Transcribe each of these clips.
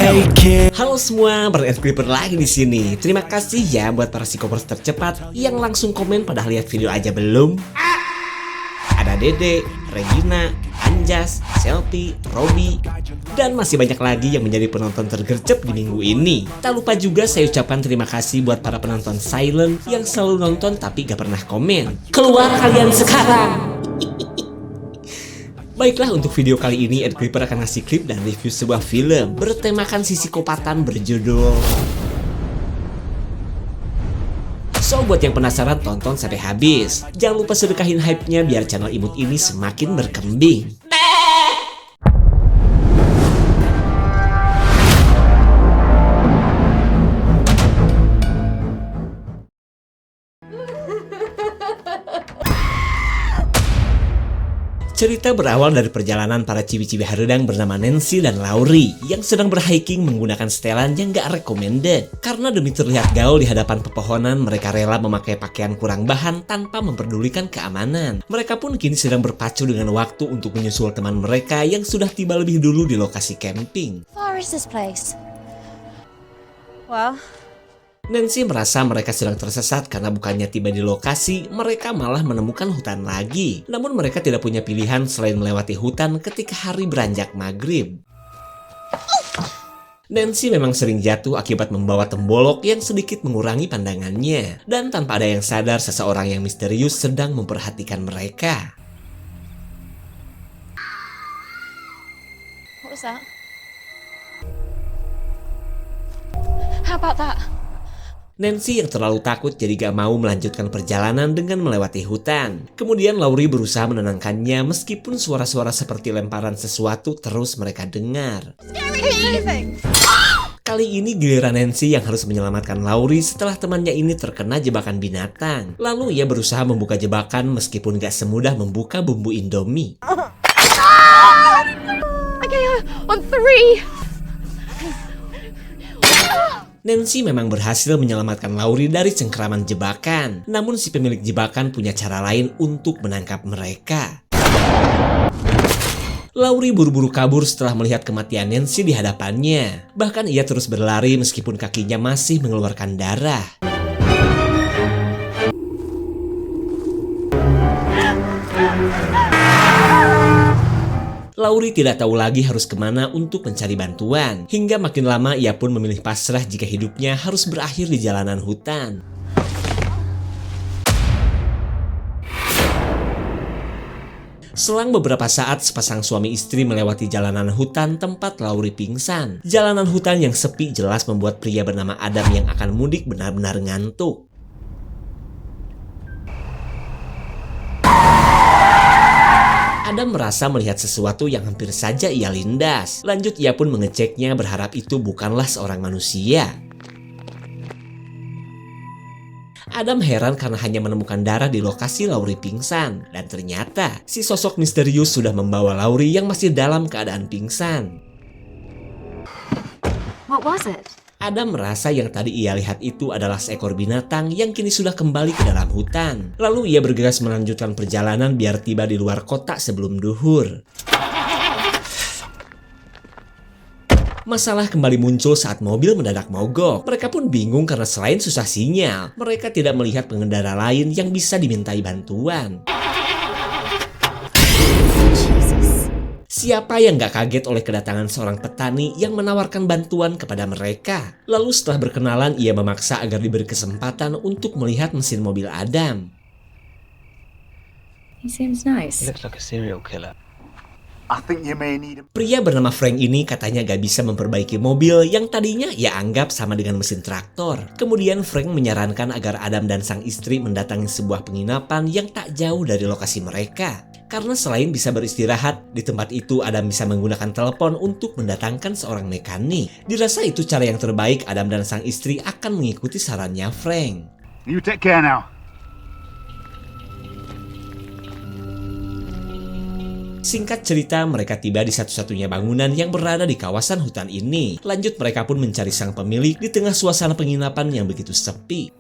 Halo semua, Ed Creeper lagi di sini. Terima kasih ya buat para psikopers tercepat yang langsung komen padahal lihat video aja belum. Ada Dede, Regina, Anjas, Selfie, Robi, dan masih banyak lagi yang menjadi penonton tergercep di minggu ini. Tak lupa juga saya ucapkan terima kasih buat para penonton silent yang selalu nonton tapi gak pernah komen. Keluar kalian sekarang! Baiklah, untuk video kali ini Ed Creeper akan ngasih klip dan review sebuah film bertemakan sisi kopatan berjudul. So, buat yang penasaran tonton sampai habis. Jangan lupa sedekahin hype-nya biar channel imut ini semakin berkembang. Cerita berawal dari perjalanan para cibi-cibi haredang bernama Nancy dan Laurie yang sedang berhiking menggunakan setelan yang gak recommended. Karena demi terlihat gaul di hadapan pepohonan, mereka rela memakai pakaian kurang bahan tanpa memperdulikan keamanan. Mereka pun kini sedang berpacu dengan waktu untuk menyusul teman mereka yang sudah tiba lebih dulu di lokasi camping. Where is this place? Well, Nancy merasa mereka sedang tersesat karena bukannya tiba di lokasi, mereka malah menemukan hutan lagi. Namun mereka tidak punya pilihan selain melewati hutan ketika hari beranjak maghrib. Nancy memang sering jatuh akibat membawa tembolok yang sedikit mengurangi pandangannya. Dan tanpa ada yang sadar, seseorang yang misterius sedang memperhatikan mereka. what was that? How about that? Nancy yang terlalu takut jadi gak mau melanjutkan perjalanan dengan melewati hutan. Kemudian Laurie berusaha menenangkannya meskipun suara-suara seperti lemparan sesuatu terus mereka dengar. Kali ini giliran Nancy yang harus menyelamatkan Laurie setelah temannya ini terkena jebakan binatang. Lalu ia berusaha membuka jebakan meskipun gak semudah membuka bumbu Indomie. Okay, on 3. Nancy memang berhasil menyelamatkan Laurie dari cengkraman jebakan. Namun si pemilik jebakan punya cara lain untuk menangkap mereka. Laurie buru-buru kabur setelah melihat kematian Nancy di hadapannya. Bahkan ia terus berlari meskipun kakinya masih mengeluarkan darah. Laurie tidak tahu lagi harus kemana untuk mencari bantuan. Hingga makin lama ia pun memilih pasrah jika hidupnya harus berakhir di jalanan hutan. Selang beberapa saat, sepasang suami istri melewati jalanan hutan tempat Laurie pingsan. Jalanan hutan yang sepi jelas membuat pria bernama Adam yang akan mudik benar-benar ngantuk. Adam merasa melihat sesuatu yang hampir saja ia lindas. Lanjut ia pun mengeceknya berharap itu bukanlah seorang manusia. Adam heran karena hanya menemukan darah di lokasi Laurie pingsan. Dan ternyata si sosok misterius sudah membawa Laurie yang masih dalam keadaan pingsan. What was it? Adam merasa yang tadi ia lihat itu adalah seekor binatang yang kini sudah kembali ke dalam hutan. Lalu ia bergegas melanjutkan perjalanan biar tiba di luar kota sebelum duhur. Masalah kembali muncul saat mobil mendadak mogok. Mereka pun bingung karena selain susah sinyal, mereka tidak melihat pengendara lain yang bisa dimintai bantuan. Siapa yang gak kaget oleh kedatangan seorang petani yang menawarkan bantuan kepada mereka? Lalu setelah berkenalan, ia memaksa agar diberi kesempatan untuk melihat mesin mobil Adam. He seems nice. Looks like a serial killer. I think you may need a... Pria bernama Frank ini katanya gak bisa memperbaiki mobil yang tadinya ia anggap sama dengan mesin traktor. Kemudian Frank menyarankan agar Adam dan sang istri mendatangi sebuah penginapan yang tak jauh dari lokasi mereka. Karena selain bisa beristirahat, di tempat itu Adam bisa menggunakan telepon untuk mendatangkan seorang mekanik. Dirasa itu cara yang terbaik, Adam dan sang istri akan mengikuti sarannya Frank. You take care now. Singkat cerita, mereka tiba di satu-satunya bangunan yang berada di kawasan hutan ini. Lanjut mereka pun mencari sang pemilik di tengah suasana penginapan yang begitu sepi.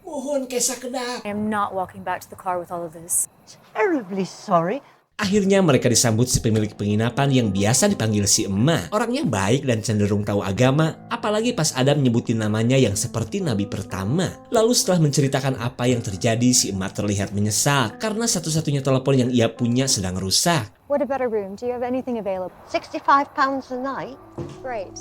Mohon kesah kedap. I am not walking back to the car with all of this. Terribly sorry. Akhirnya mereka disambut si pemilik penginapan yang biasa dipanggil si Emma. Orangnya baik dan cenderung tahu agama, apalagi pas Adam nyebutin namanya yang seperti nabi pertama. Lalu setelah menceritakan apa yang terjadi, si Emma terlihat menyesal karena satu-satunya telepon yang ia punya sedang rusak. What about a room? Do you have anything available? £65 a night. Great.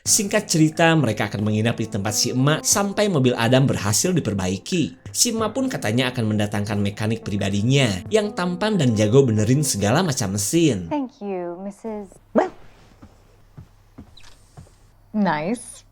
Singkat cerita, mereka akan menginap di tempat si Emma sampai mobil Adam berhasil diperbaiki. Si Emma pun katanya akan mendatangkan mekanik pribadinya yang tampan dan jago benerin segala macam mesin. Thank you, Mrs. Well, Nice.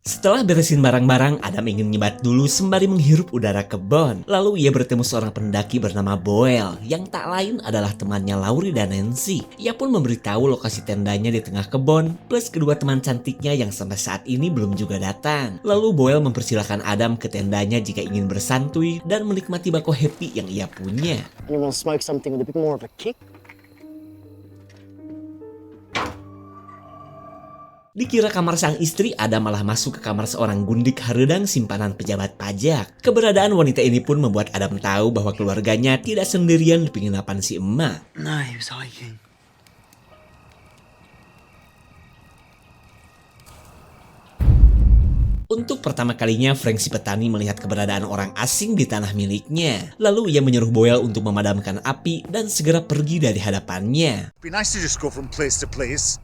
Setelah beresin barang-barang, Adam ingin nyebat dulu sembari menghirup udara kebon. Lalu ia bertemu seorang pendaki bernama Boel, yang tak lain adalah temannya Laurie dan Nancy. Ia pun memberitahu lokasi tendanya di tengah kebon, plus kedua teman cantiknya yang sampai saat ini belum juga datang. Lalu Boel mempersilahkan Adam ke tendanya jika ingin bersantui dan menikmati bako happy yang ia punya. You want to smoke something with a bit more of a kick? Dikira kamar sang istri, Adam malah masuk ke kamar seorang gundik haredang simpanan pejabat pajak. Keberadaan wanita ini pun membuat Adam tahu bahwa keluarganya tidak sendirian di penginapan si Emma. No, he was hiking. Untuk pertama kalinya, Frank si petani melihat keberadaan orang asing di tanah miliknya. Lalu ia menyuruh Boel untuk memadamkan api dan segera pergi dari hadapannya. Be nice to just go from place to place.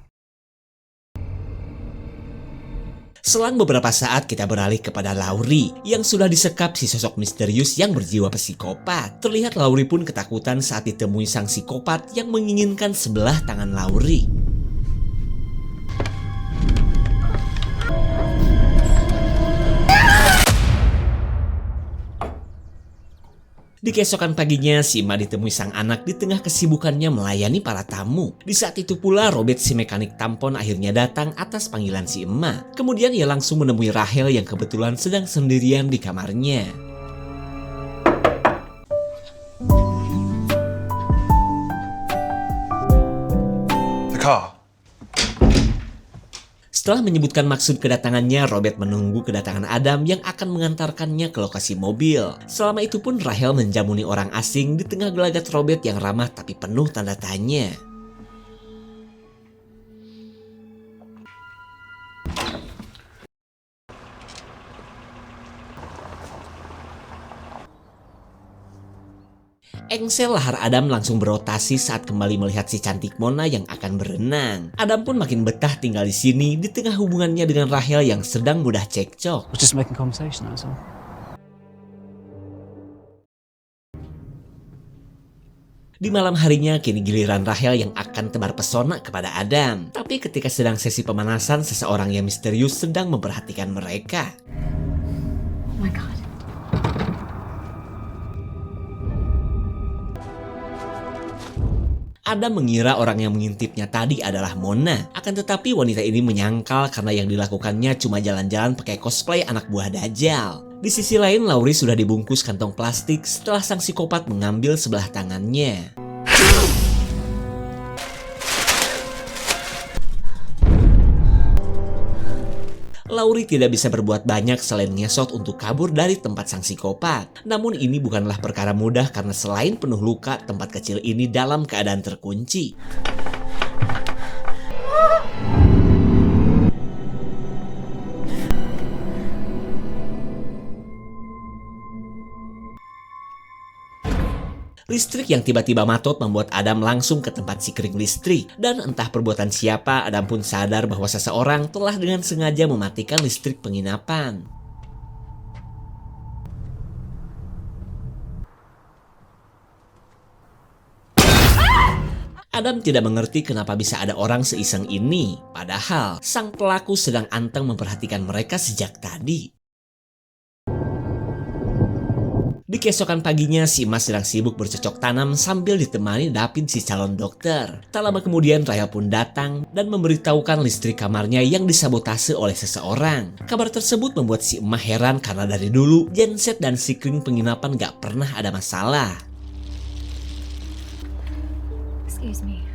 Selang beberapa saat kita beralih kepada Laurie yang sudah disekap si sosok misterius yang berjiwa psikopat. Terlihat Laurie pun ketakutan saat ditemui sang psikopat yang menginginkan sebelah tangan Laurie. Di keesokan paginya, si Emma ditemui sang anak di tengah kesibukannya melayani para tamu. Di saat itu pula, Robert si mekanik tampon akhirnya datang atas panggilan si Emma. Kemudian ia langsung menemui Rachel yang kebetulan sedang sendirian di kamarnya. The car. Setelah menyebutkan maksud kedatangannya, Robert menunggu kedatangan Adam yang akan mengantarkannya ke lokasi mobil. Selama itu pun Rachel menjamuni orang asing di tengah gelagat Robert yang ramah tapi penuh tanda tanya. Engsel lahar Adam langsung berotasi saat kembali melihat si cantik Mona yang akan berenang. Adam pun makin betah tinggal di sini di tengah hubungannya dengan Rachel yang sedang mudah cekcok. We're just making conversation, that's all. Di malam harinya, kini giliran Rachel yang akan tebar pesona kepada Adam. Tapi ketika sedang sesi pemanasan, seseorang yang misterius sedang memperhatikan mereka. Oh my god. Adam mengira orang yang mengintipnya tadi adalah Mona. Akan tetapi wanita ini menyangkal karena yang dilakukannya cuma jalan-jalan pakai cosplay anak buah Dajjal. Di sisi lain, Laurie sudah dibungkus kantong plastik setelah sang psikopat mengambil sebelah tangannya. Laurie tidak bisa berbuat banyak selain ngesot untuk kabur dari tempat sang psikopat. Namun ini bukanlah perkara mudah karena selain penuh luka, tempat kecil ini dalam keadaan terkunci. Listrik yang tiba-tiba matot membuat Adam langsung ke tempat si kering listrik. Dan entah perbuatan siapa, Adam pun sadar bahwa seseorang telah dengan sengaja mematikan listrik penginapan. Adam tidak mengerti kenapa bisa ada orang seiseng ini. Padahal, sang pelaku sedang anteng memperhatikan mereka sejak tadi. Di keesokan paginya, si Emma sedang sibuk bercocok tanam sambil ditemani David si calon dokter. Tak lama kemudian, Rachel pun datang dan memberitahukan listrik kamarnya yang disabotase oleh seseorang. Kabar tersebut membuat si Emma heran karena dari dulu, genset dan sikring penginapan gak pernah ada masalah. Excuse me.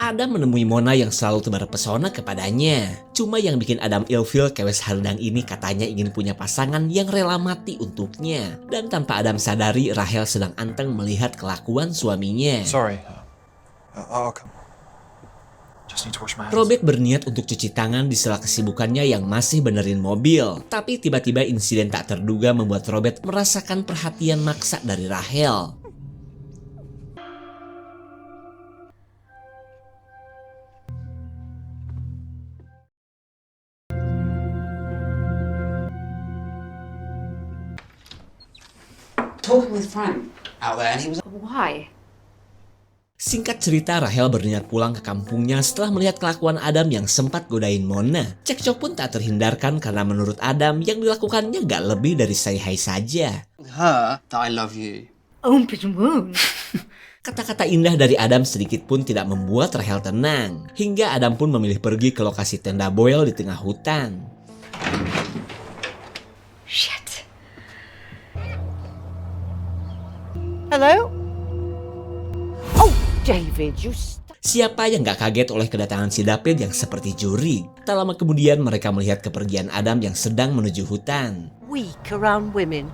Adam menemui Mona yang selalu tebar pesona kepadanya. Cuma yang bikin Adam ilfeel kewes hardang ini katanya ingin punya pasangan yang rela mati untuknya. Dan tanpa Adam sadari, Rahel sedang anteng melihat kelakuan suaminya. Sorry. I'll come. Just need to wash my hands. Robert berniat untuk cuci tangan di sela kesibukannya yang masih benerin mobil. Tapi tiba-tiba insiden tak terduga membuat Robert merasakan perhatian maksa dari Rahel. Talking with Frank out there, and he was Why? Singkat cerita, Rahel berniat pulang ke kampungnya setelah melihat kelakuan Adam yang sempat godain Mona. Cekcok pun tak terhindarkan karena menurut Adam yang dilakukannya gak lebih dari say hi saja. Her, that I love you. Kata-kata indah dari Adam sedikit pun tidak membuat Rahel tenang. Hingga Adam pun memilih pergi ke lokasi tenda Boyle di tengah hutan. Shit. Hello? Oh, David, you Siapa yang gak kaget oleh kedatangan si David yang seperti juri? Tak lama kemudian mereka melihat kepergian Adam yang sedang menuju hutan. weak around women.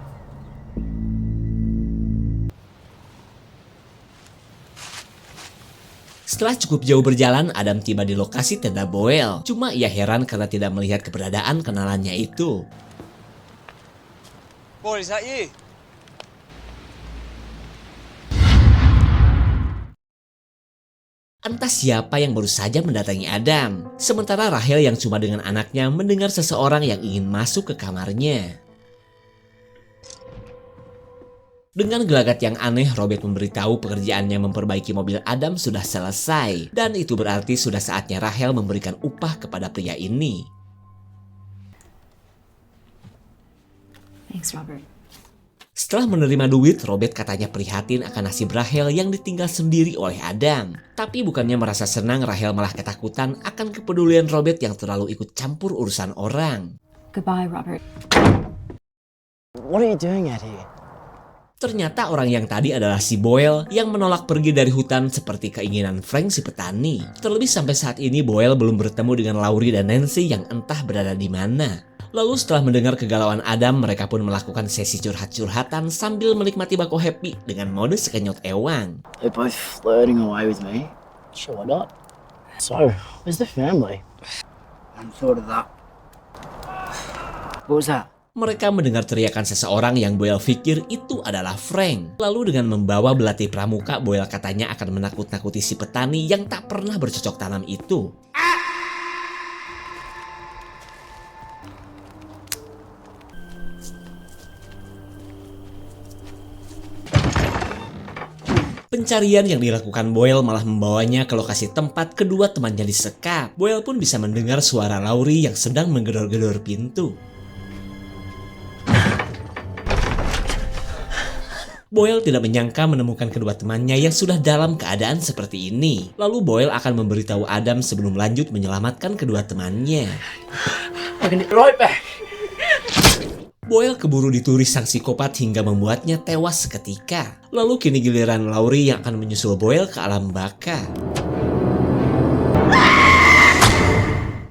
Setelah cukup jauh berjalan, Adam tiba di lokasi tenda Boyle. Cuma ia heran karena tidak melihat keberadaan kenalannya itu. Boy, is that you? Entah siapa yang baru saja mendatangi Adam. Sementara Rahel yang cuma dengan anaknya mendengar seseorang yang ingin masuk ke kamarnya. Dengan gelagat yang aneh, Robert memberitahu pekerjaannya memperbaiki mobil Adam sudah selesai. Dan itu berarti sudah saatnya Rahel memberikan upah kepada pria ini. Thanks, Robert. Setelah menerima duit, Robert katanya prihatin akan nasib Rahel yang ditinggal sendiri oleh Adam. Tapi bukannya merasa senang, Rahel malah ketakutan akan kepedulian Robert yang terlalu ikut campur urusan orang. Goodbye, Robert. What are you doing out here? Ternyata orang yang tadi adalah si Boyle yang menolak pergi dari hutan seperti keinginan Frank si petani. Terlebih sampai saat ini Boyle belum bertemu dengan Laurie dan Nancy yang entah berada di mana. Lalu setelah mendengar kegalauan Adam, mereka pun melakukan sesi curhat-curhatan sambil menikmati bako happy dengan mode sekenyot ewang. They're both flirting away with me. Sure, why not? So, where's the family? I hadn't thought of that. What was that? Mereka mendengar teriakan seseorang yang Boyle pikir itu adalah Frank. Lalu dengan membawa belati pramuka, Boyle katanya akan menakut-nakuti si petani yang tak pernah bercocok tanam itu. Pencarian yang dilakukan Boyle malah membawanya ke lokasi tempat kedua temannya disekap. Boyle pun bisa mendengar suara Laurie yang sedang menggedor-gedor pintu. Boyle tidak menyangka menemukan kedua temannya yang sudah dalam keadaan seperti ini. Lalu Boyle akan memberitahu Adam sebelum lanjut menyelamatkan kedua temannya. I can do it right back. Boyle keburu dituris sang psikopat hingga membuatnya tewas seketika. Lalu kini giliran Laurie yang akan menyusul Boyle ke alam baka.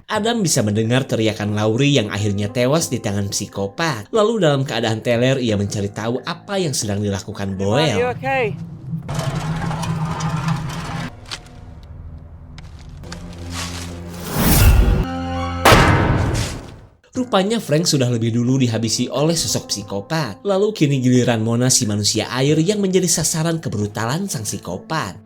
Adam bisa mendengar teriakan Laurie yang akhirnya tewas di tangan psikopat. Lalu dalam keadaan teler ia mencari tahu apa yang sedang dilakukan Boyle. Okay. Rupanya Frank sudah lebih dulu dihabisi oleh sosok psikopat. Lalu kini giliran Mona si manusia air yang menjadi sasaran kebrutalan sang psikopat.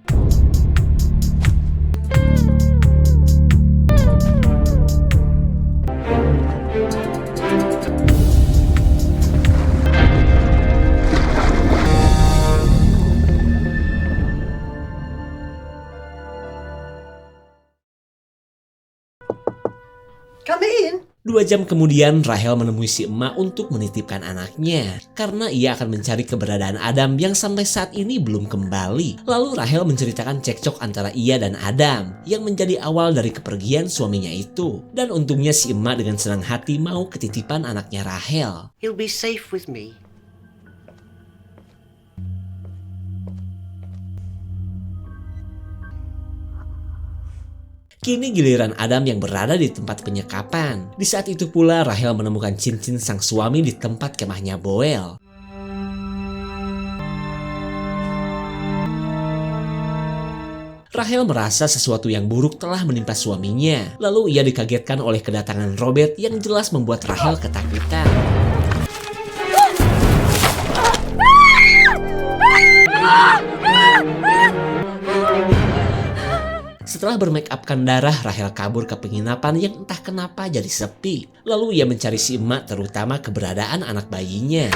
Come in. 2 jam kemudian, Rahel menemui si emak untuk menitipkan anaknya. Karena ia akan mencari keberadaan Adam yang sampai saat ini belum kembali. Lalu Rahel menceritakan cekcok antara ia dan Adam, yang menjadi awal dari kepergian suaminya itu. Dan untungnya si emak dengan senang hati mau ketitipan anaknya Rahel. He'll be safe with me. Kini giliran Adam yang berada di tempat penyekapan. Di saat itu pula Rahel menemukan cincin sang suami di tempat kemahnya Boel. Rahel merasa sesuatu yang buruk telah menimpa suaminya. Lalu ia dikagetkan oleh kedatangan Robert yang jelas membuat Rahel ketakutan. Setelah bermake upkan darah, Rahel kabur ke penginapan yang entah kenapa jadi sepi. Lalu ia mencari si emak, terutama keberadaan anak bayinya.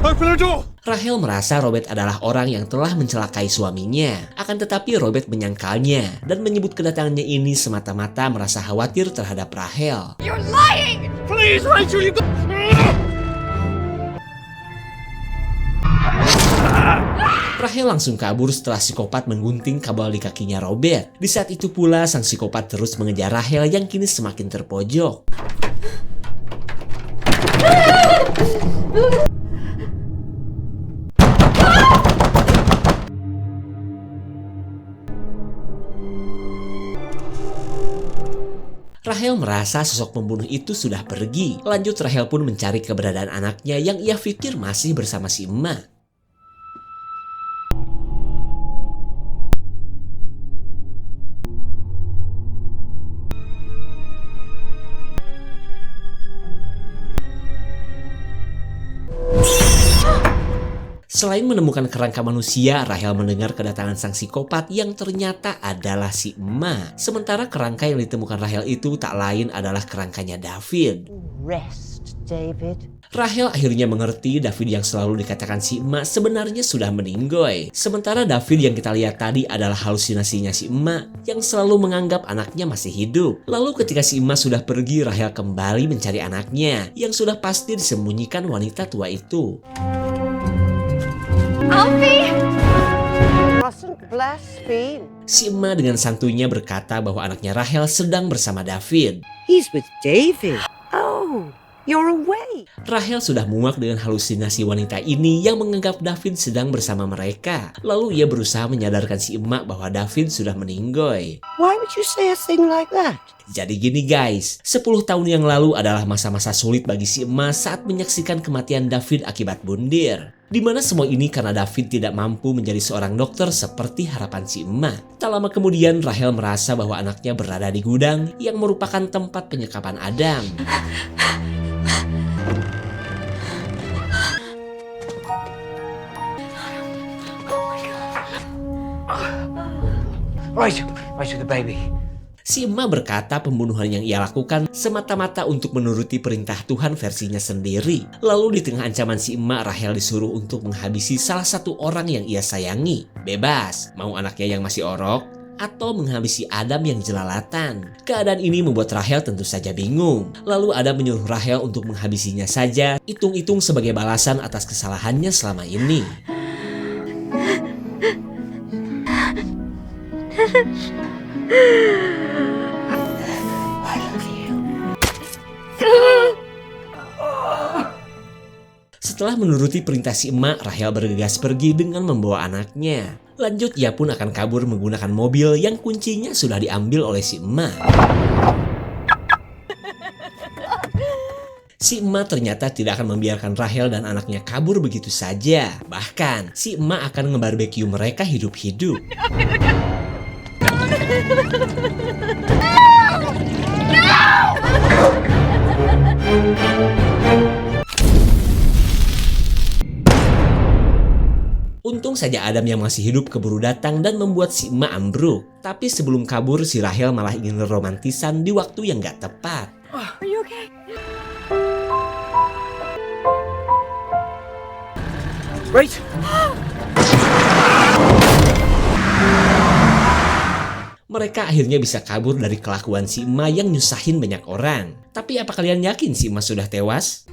Open the door! Rahel merasa Robert adalah orang yang telah mencelakai suaminya. Akan tetapi Robert menyangkalnya dan menyebut kedatangannya ini semata-mata merasa khawatir terhadap Rahel. Please, Rachel, you got... Rahel langsung kabur setelah psikopat menggunting kabel di kakinya Robert. Di saat itu pula sang psikopat terus mengejar Rahel yang kini semakin terpojok. Rahel merasa sosok pembunuh itu sudah pergi. Lanjut Rahel pun mencari keberadaan anaknya yang ia pikir masih bersama si emak. Selain menemukan kerangka manusia, Rahel mendengar kedatangan sang psikopat yang ternyata adalah si emak. Sementara kerangka yang ditemukan Rahel itu tak lain adalah kerangkanya David. Rest, David. Rahel akhirnya mengerti David yang selalu dikatakan si emak sebenarnya sudah meninggoy. Sementara David yang kita lihat tadi adalah halusinasinya si emak yang selalu menganggap anaknya masih hidup. Lalu ketika si emak sudah pergi, Rahel kembali mencari anaknya yang sudah pasti disembunyikan wanita tua itu. Alfie! Mustn't blaspheme. Si emak dengan santuinya berkata bahwa anaknya Rahel sedang bersama David. He's with David. Oh, you're away. Rahel sudah muak dengan halusinasi wanita ini yang menganggap David sedang bersama mereka. Lalu ia berusaha menyadarkan si emak bahwa David sudah meninggoy. Why would you say a thing like that? Jadi gini guys, 10 tahun yang lalu adalah masa-masa sulit bagi si emak saat menyaksikan kematian David akibat bundir. Dimana semua ini karena David tidak mampu menjadi seorang dokter seperti harapan si emak. Tak lama kemudian Rahel merasa bahwa anaknya berada di gudang yang merupakan tempat penyekapan Adam. Rachel, the baby. Si emak berkata pembunuhan yang ia lakukan semata-mata untuk menuruti perintah Tuhan versinya sendiri. Lalu di tengah ancaman si emak, Rahel disuruh untuk menghabisi salah satu orang yang ia sayangi. Bebas, mau anaknya yang masih orok atau menghabisi Adam yang jelalatan. Keadaan ini membuat Rahel tentu saja bingung. Lalu Adam menyuruh Rahel untuk menghabisinya saja, hitung-hitung sebagai balasan atas kesalahannya selama ini. Setelah menuruti perintah si emak, Rahel bergegas pergi dengan membawa anaknya. Lanjut, ia pun akan kabur menggunakan mobil yang kuncinya sudah diambil oleh si emak. Si emak ternyata tidak akan membiarkan Rahel dan anaknya kabur begitu saja. Bahkan, si emak akan ngebarbeque mereka hidup-hidup. Untung saja Adam yang masih hidup keburu datang dan membuat si emak ambruk. Tapi sebelum kabur, si Rahel malah ingin romantisan di waktu yang gak tepat. Are you okay? Rachel. Mereka akhirnya bisa kabur dari kelakuan si emak yang nyusahin banyak orang. Tapi apa kalian yakin si emak sudah tewas?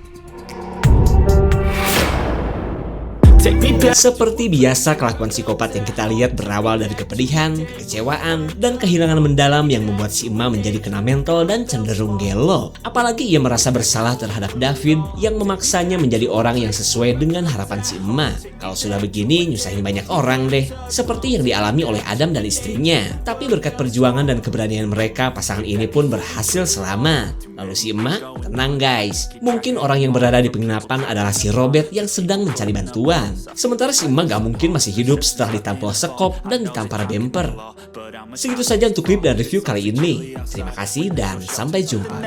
Seperti biasa, kelakuan psikopat yang kita lihat berawal dari kepedihan, kekecewaan, dan kehilangan mendalam yang membuat si emak menjadi kena mental dan cenderung gelo. Apalagi ia merasa bersalah terhadap David yang memaksanya menjadi orang yang sesuai dengan harapan si emak. Kalau sudah begini, nyusahin banyak orang deh. Seperti yang dialami oleh Adam dan istrinya. Tapi berkat perjuangan dan keberanian mereka, pasangan ini pun berhasil selamat. Lalu si emak, tenang guys. Mungkin orang yang berada di penginapan adalah si Robert yang sedang mencari bantuan. Sementara si emak gak mungkin masih hidup setelah ditampol sekop dan ditampar bemper. Segitu saja untuk klip dan review kali ini. Terima kasih dan sampai jumpa.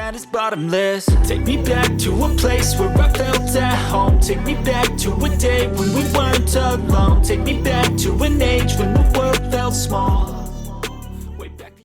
Take me back to a place where I felt at home. Take me back to a day when we weren't alone. Take me back to an age when the world felt small.